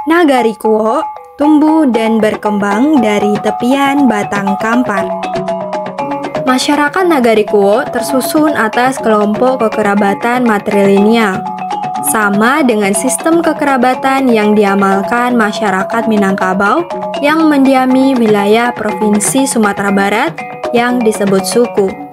Nagari Kuwo tumbuh dan berkembang dari tepian Batang Kampar. Masyarakat Nagari Kuwo tersusun atas kelompok kekerabatan matrilineal, sama dengan sistem kekerabatan yang diamalkan masyarakat Minangkabau yang mendiami wilayah Provinsi Sumatera Barat yang disebut suku.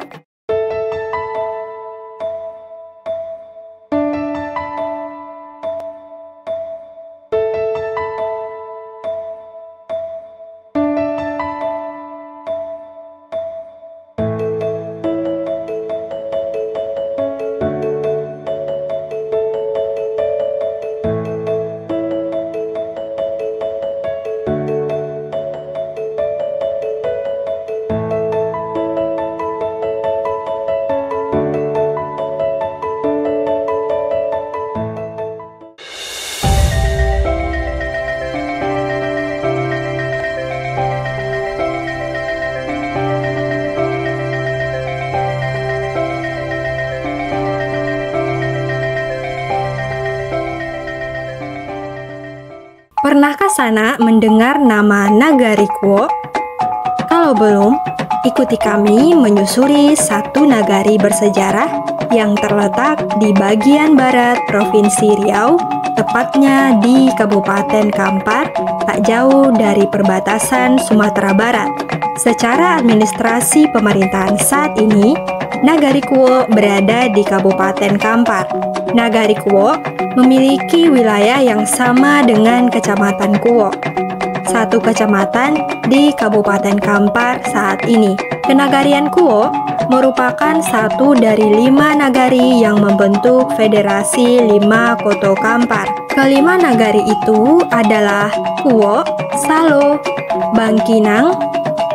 Pernahkah Sana mendengar nama Nagari Kuwo? Kalau belum, ikuti kami menyusuri satu nagari bersejarah yang terletak di bagian barat Provinsi Riau, tepatnya di Kabupaten Kampar, tak jauh dari perbatasan Sumatera Barat. Secara administrasi pemerintahan saat ini, Nagari Kuwo berada di Kabupaten Kampar. Nagari Kuwo memiliki wilayah yang sama dengan Kecamatan Kuwo, satu kecamatan di Kabupaten Kampar saat ini. Kenagarian Kuwo merupakan satu dari 5 nagari yang membentuk Federasi 5 Koto Kampar. Kelima nagari itu adalah Kuwo, Salo, Bangkinang,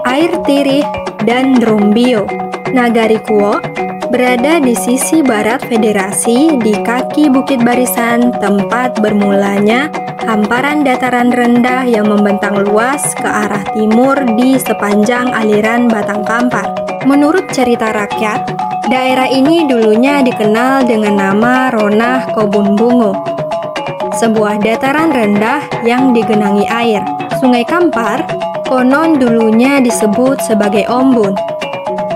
Air Tirih, dan Rumbio. Nagari Kuwo berada di sisi barat federasi di kaki Bukit Barisan, tempat bermulanya hamparan dataran rendah yang membentang luas ke arah timur di sepanjang aliran Batang Kampar. Menurut cerita rakyat, daerah ini dulunya dikenal dengan nama Ronah Kobun Bungo, sebuah dataran rendah yang digenangi air. Sungai Kampar konon dulunya disebut sebagai Ombun.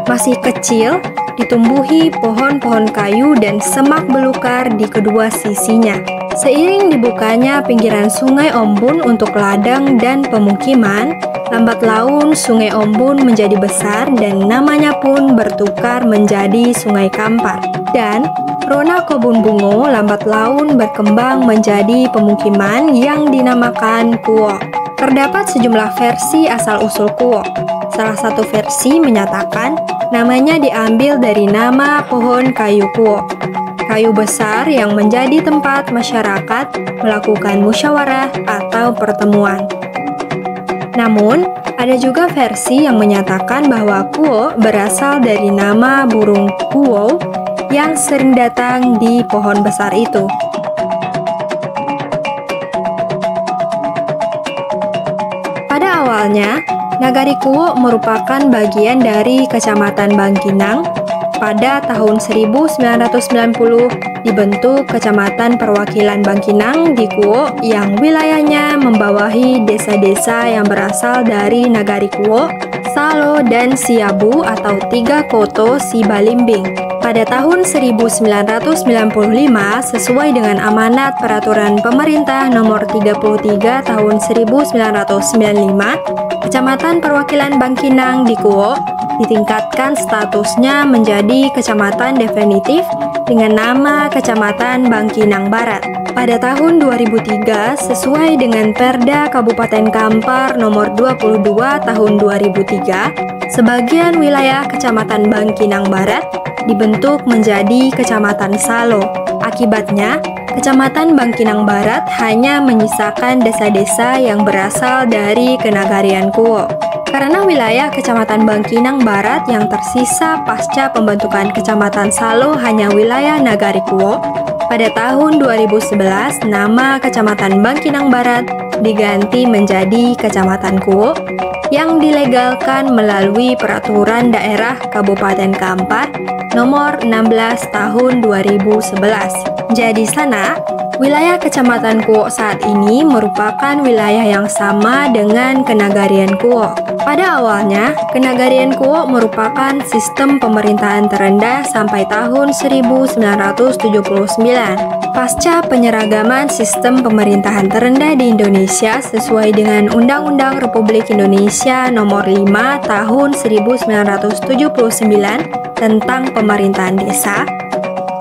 Masih kecil, ditumbuhi pohon-pohon kayu dan semak belukar di kedua sisinya. Seiring dibukanya pinggiran Sungai Ombun untuk ladang dan pemukiman, lambat laun Sungai Ombun menjadi besar dan namanya pun bertukar menjadi Sungai Kampar. Dan Ronah Kobun Bungo lambat laun berkembang menjadi pemukiman yang dinamakan Kuwo. Terdapat sejumlah versi asal-usul Kuwo. Salah satu versi menyatakan namanya diambil dari nama pohon kayu Kuwo, kayu besar yang menjadi tempat masyarakat melakukan musyawarah atau pertemuan. Namun, ada juga versi yang menyatakan bahwa Kuwo berasal dari nama burung kuwo yang sering datang di pohon besar itu. Pada awalnya, Nagari Kuwo merupakan bagian dari Kecamatan Bangkinang. Pada tahun 1990 dibentuk Kecamatan Perwakilan Bangkinang di Kuwo yang wilayahnya membawahi desa-desa yang berasal dari Nagari Kuwo, Salo, dan Siabu atau 3 koto Sibalimbing. Pada tahun 1995, sesuai dengan amanat Peraturan Pemerintah Nomor 33 Tahun 1995, Kecamatan Perwakilan Bangkinang di Kuwo ditingkatkan statusnya menjadi kecamatan definitif dengan nama Kecamatan Bangkinang Barat. Pada tahun 2003, sesuai dengan Perda Kabupaten Kampar Nomor 22 Tahun 2003, sebagian wilayah Kecamatan Bangkinang Barat dibentuk menjadi Kecamatan Salo. Akibatnya, Kecamatan Bangkinang Barat hanya menyisakan desa-desa yang berasal dari Kenagarian Kuwo. Karena wilayah Kecamatan Bangkinang Barat yang tersisa pasca pembentukan Kecamatan Salo hanya wilayah Nagari Kuwo, pada tahun 2011 nama Kecamatan Bangkinang Barat diganti menjadi Kecamatan Kuwo yang dilegalkan melalui Peraturan Daerah Kabupaten Kampar Nomor 16 Tahun 2011. Jadi Sana, wilayah Kecamatan Kuok saat ini merupakan wilayah yang sama dengan Kenagarian Kuok. Pada awalnya, Kenagarian Kuok merupakan sistem pemerintahan terendah sampai tahun 1979. Pasca penyeragaman sistem pemerintahan terendah di Indonesia sesuai dengan Undang-Undang Republik Indonesia Nomor 5 Tahun 1979 tentang Pemerintahan Desa,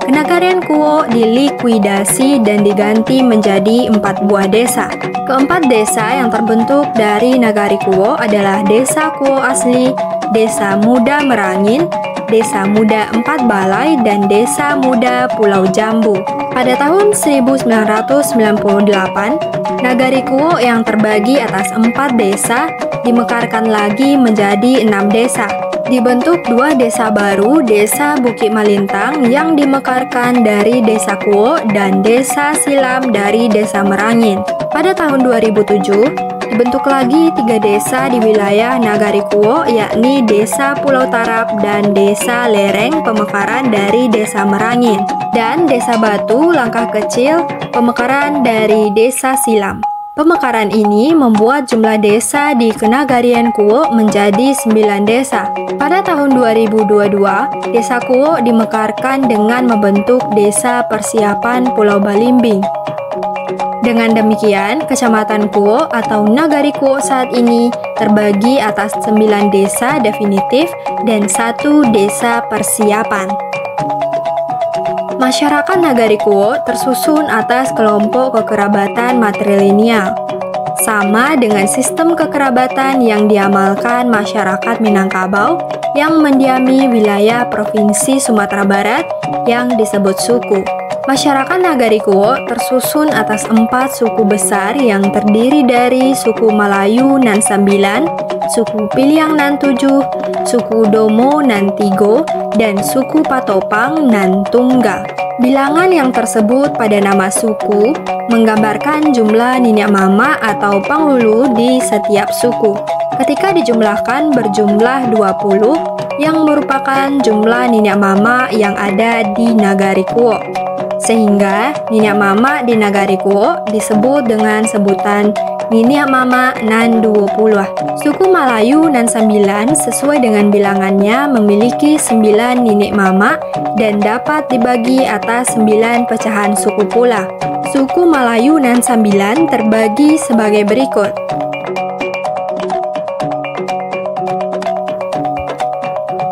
Kenagarian Kuok dilikuidasi dan diganti menjadi 4 buah desa. Keempat desa yang terbentuk dari Nagari Kuok adalah Desa Kuok Asli, Desa Muda Merangin, Desa Muda Empat Balai, dan Desa Muda Pulau Jambu. Pada tahun 1998, Nagari Kuok yang terbagi atas 4 desa dimekarkan lagi menjadi 6 desa. Dibentuk 2 desa baru, Desa Bukit Malintang yang dimekarkan dari Desa Kuok dan Desa Silam dari Desa Merangin. Pada tahun 2007, dibentuk lagi 3 desa di wilayah Nagari Kuok, yakni Desa Pulau Tarap dan Desa Lereng pemekaran dari Desa Merangin, dan Desa Batu Langkah Kecil pemekaran dari Desa Silam. Pemekaran ini membuat jumlah desa di Kenagarian Kuok menjadi 9 desa. Pada tahun 2022, Desa Kuok dimekarkan dengan membentuk Desa Persiapan Pulau Balimbing. Dengan demikian, Kecamatan Kuok atau Nagari Kuok saat ini terbagi atas 9 desa definitif dan 1 desa persiapan. Masyarakat Nagari Kuok tersusun atas kelompok kekerabatan matrilineal, sama dengan sistem kekerabatan yang diamalkan masyarakat Minangkabau yang mendiami wilayah Provinsi Sumatera Barat yang disebut suku. Masyarakat Nagari Kuok tersusun atas 4 suku besar yang terdiri dari suku Malayu Nan 9, suku Piliang Nan 7, suku Domo Nan 3, dan suku Patopang Nan Tunggal. Bilangan yang tersebut pada nama suku menggambarkan jumlah niniak mama atau panghulu di setiap suku. Ketika dijumlahkan berjumlah 20 yang merupakan jumlah niniak mama yang ada di Nagari Kuok. Sehingga niniak mama di Nagari Kuok disebut dengan sebutan niniak mama Nan 20. Suku Malayu Nan 9 sesuai dengan bilangannya memiliki 9 ninik mama dan dapat dibagi atas 9 pecahan suku pula. Suku Malayu Nan 9 terbagi sebagai berikut.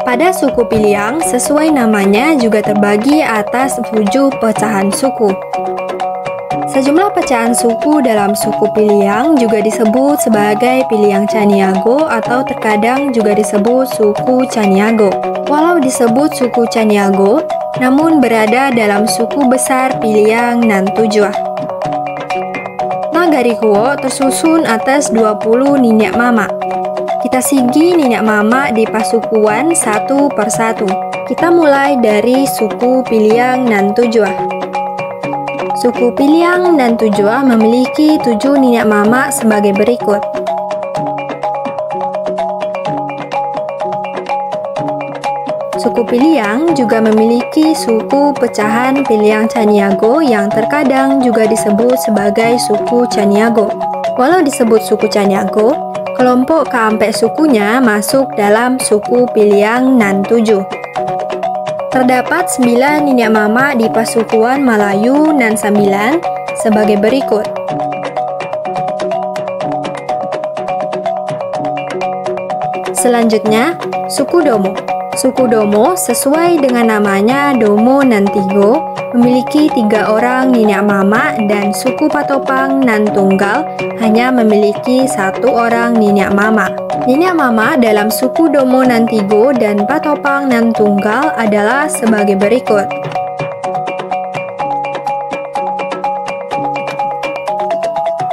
Pada suku Piliang, sesuai namanya juga terbagi atas 7 pecahan suku. Sejumlah pecahan suku dalam suku Piliang juga disebut sebagai Piliang Caniago atau terkadang juga disebut suku Caniago. Walau disebut suku Caniago, namun berada dalam suku besar Piliang Nan 7. Nagari Kuok tersusun atas 20 niniak mama. Kita sigi niniak mama di pasukuan satu persatu. Kita mulai dari suku Piliang Nan 7. Suku Piliang Nan 7 memiliki 7 niniak mama sebagai berikut. Suku Piliang juga memiliki suku pecahan Piliang Caniago yang terkadang juga disebut sebagai suku Caniago. Walau disebut suku Caniago, kelompok keampe sukunya masuk dalam suku Piliang Nan 7. Terdapat 9 niniak mama di pasukuan Malayu Nan 9 sebagai berikut. Selanjutnya, suku Domo. Suku Domo sesuai dengan namanya Domo Nan 3 memiliki 3 orang niniak mama dan suku Patopang Nan Tunggal hanya memiliki 1 orang niniak mama. Niniak mama dalam suku Domo Nan 3 dan Patopang Nan Tunggal adalah sebagai berikut.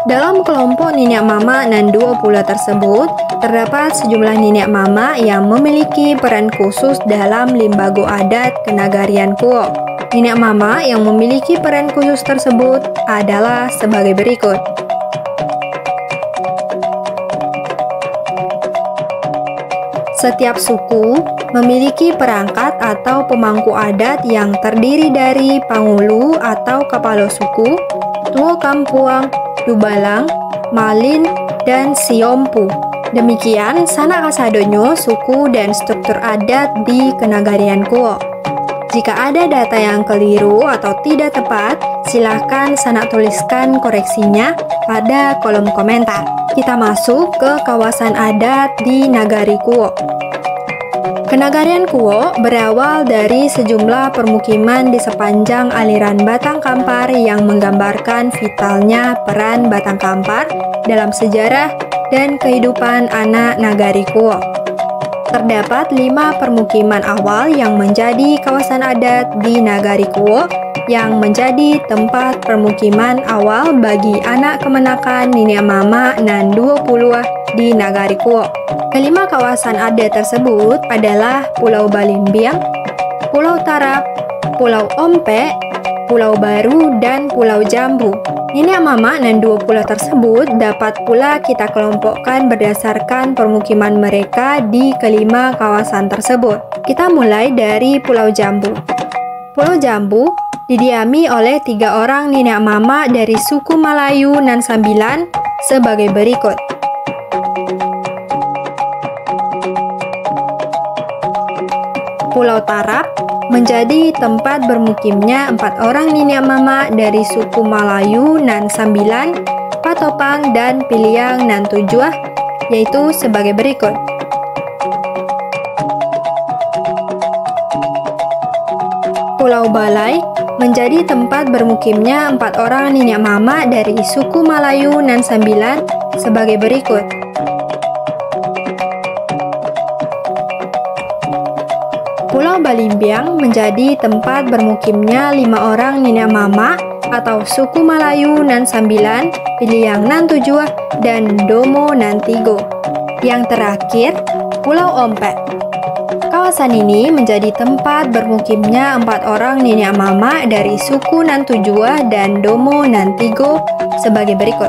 Dalam kelompok niniak mama Nan 20 tersebut, terdapat sejumlah niniak mama yang memiliki peran khusus dalam limbago adat Kenagarian Kuok. Niniak mama yang memiliki peran khusus tersebut adalah sebagai berikut. Setiap suku memiliki perangkat atau pemangku adat yang terdiri dari Pangulu atau kepala suku, Tuo Kampuang, Dubalang, Malin, dan Siompu. Demikian sanak kasadonyo suku dan struktur adat di Kenagarian Kuo. Jika ada data yang keliru atau tidak tepat, silahkan sanak tuliskan koreksinya pada kolom komentar. Kita masuk ke kawasan adat di Nagari Kuo. Kenagarian Kuo berawal dari sejumlah permukiman di sepanjang aliran Batang Kampar yang menggambarkan vitalnya peran Batang Kampar dalam sejarah dan kehidupan anak Nagari Kuo. Terdapat 5 permukiman awal yang menjadi kawasan adat di Nagari Kuo yang menjadi tempat permukiman awal bagi anak kemenakan Nenek Mama nan 20 di Nagari Kuo. Kelima kawasan adat tersebut adalah Pulau Balimbiang, Pulau Tarap, Pulau Ompe, Pulau Baru, dan Pulau Jambu. Nenek Mama nan 20 tersebut dapat pula kita kelompokkan berdasarkan permukiman mereka di kelima kawasan tersebut. Kita mulai dari Pulau Jambu. Pulau Jambu didiami oleh 3 orang nenek mama dari suku Malayu nan 9 sebagai berikut. Pulau Tarap menjadi tempat bermukimnya 4 orang nenek mama dari suku Malayu nan 9, Patopang, dan Piliang nan 7, yaitu sebagai berikut. Pulau Balai menjadi tempat bermukimnya 4 orang nenek mama dari suku Malayu nan 9 sebagai berikut. Pulau Balimbiang menjadi tempat bermukimnya 5 orang nenek mama atau suku Malayu nan 9, Piliang nan 7, dan Domo nan 3. Yang terakhir, Pulau Ompe. Kawasan ini menjadi tempat bermukimnya 4 orang nenek mama dari suku nan 7 dan Domo nan 3 sebagai berikut.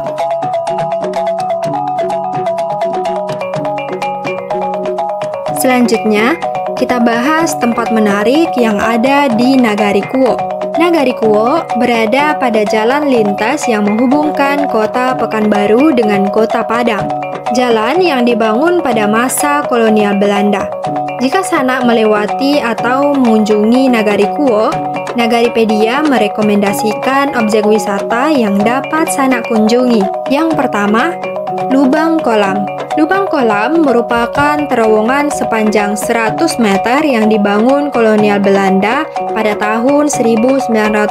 Selanjutnya, kita bahas tempat menarik yang ada di Nagari Kuo. Nagari Kuo berada pada jalan lintas yang menghubungkan kota Pekanbaru dengan kota Padang. Jalan yang dibangun pada masa kolonial Belanda. Jika sanak melewati atau mengunjungi Nagari Kuo, Nagaripedia merekomendasikan objek wisata yang dapat sanak kunjungi. Yang pertama, Lubang Kolam. Lubang Kolam merupakan terowongan sepanjang 100 meter yang dibangun kolonial Belanda pada tahun 1929,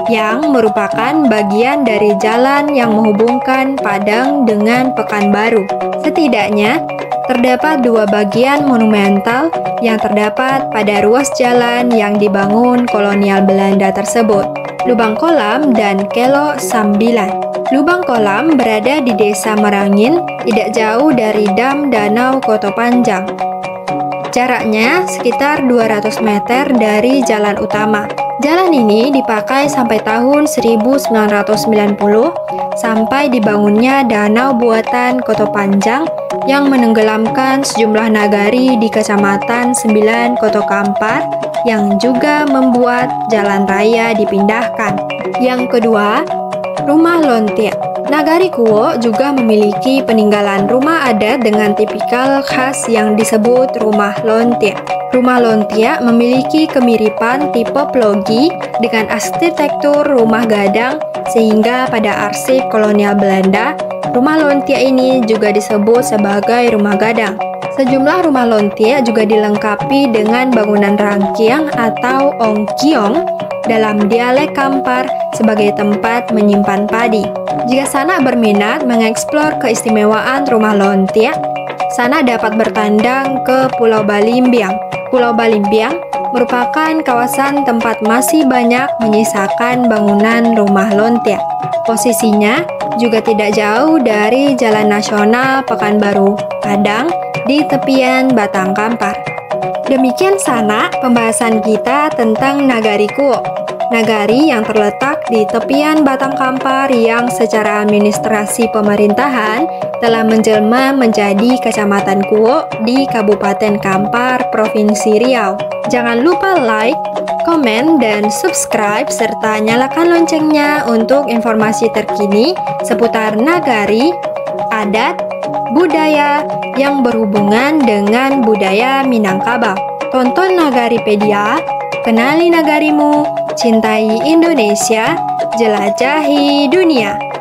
yang merupakan bagian dari jalan yang menghubungkan Padang dengan Pekanbaru. Setidaknya, terdapat 2 bagian monumental yang terdapat pada ruas jalan yang dibangun kolonial Belanda tersebut, Lubang Kolam dan Kelo Sambilan. Lubang Kolam berada di Desa Merangin, tidak jauh dari Dam Danau Koto Panjang. Jaraknya sekitar 200 meter dari jalan utama. Jalan ini dipakai sampai tahun 1990 sampai dibangunnya danau buatan Koto Panjang yang menenggelamkan sejumlah nagari di Kecamatan 9 Koto Kampar yang juga membuat jalan raya dipindahkan. Yang kedua, Rumah Lontia. Nagari Kuo juga memiliki peninggalan rumah adat dengan tipikal khas yang disebut Rumah Lontia. Rumah Lontia memiliki kemiripan tipologi dengan arsitektur rumah gadang sehingga pada arsip kolonial Belanda, Rumah Lontia ini juga disebut sebagai rumah gadang. Sejumlah rumah Lontia juga dilengkapi dengan bangunan rangkiang atau ongkiong dalam dialek Kampar sebagai tempat menyimpan padi. Jika sanak berminat mengeksplor keistimewaan Rumah Lontia, sanak dapat bertandang ke Pulau Balimbiang. Pulau Balimbiang merupakan kawasan tempat masih banyak menyisakan bangunan rumah Lontia. Posisinya juga tidak jauh dari Jalan Nasional Pekanbaru, Padang, di tepian Batang Kampar. Demikian sanak pembahasan kita tentang Nagari Kuo. Nagari yang terletak di tepian Batang Kampar yang secara administrasi pemerintahan telah menjelma menjadi Kecamatan Kuok di Kabupaten Kampar, Provinsi Riau. Jangan lupa like, komen, dan subscribe serta nyalakan loncengnya untuk informasi terkini seputar nagari, adat, budaya yang berhubungan dengan budaya Minangkabau. Tonton Nagaripedia, kenali nagarimu, cintai Indonesia, jelajahi dunia.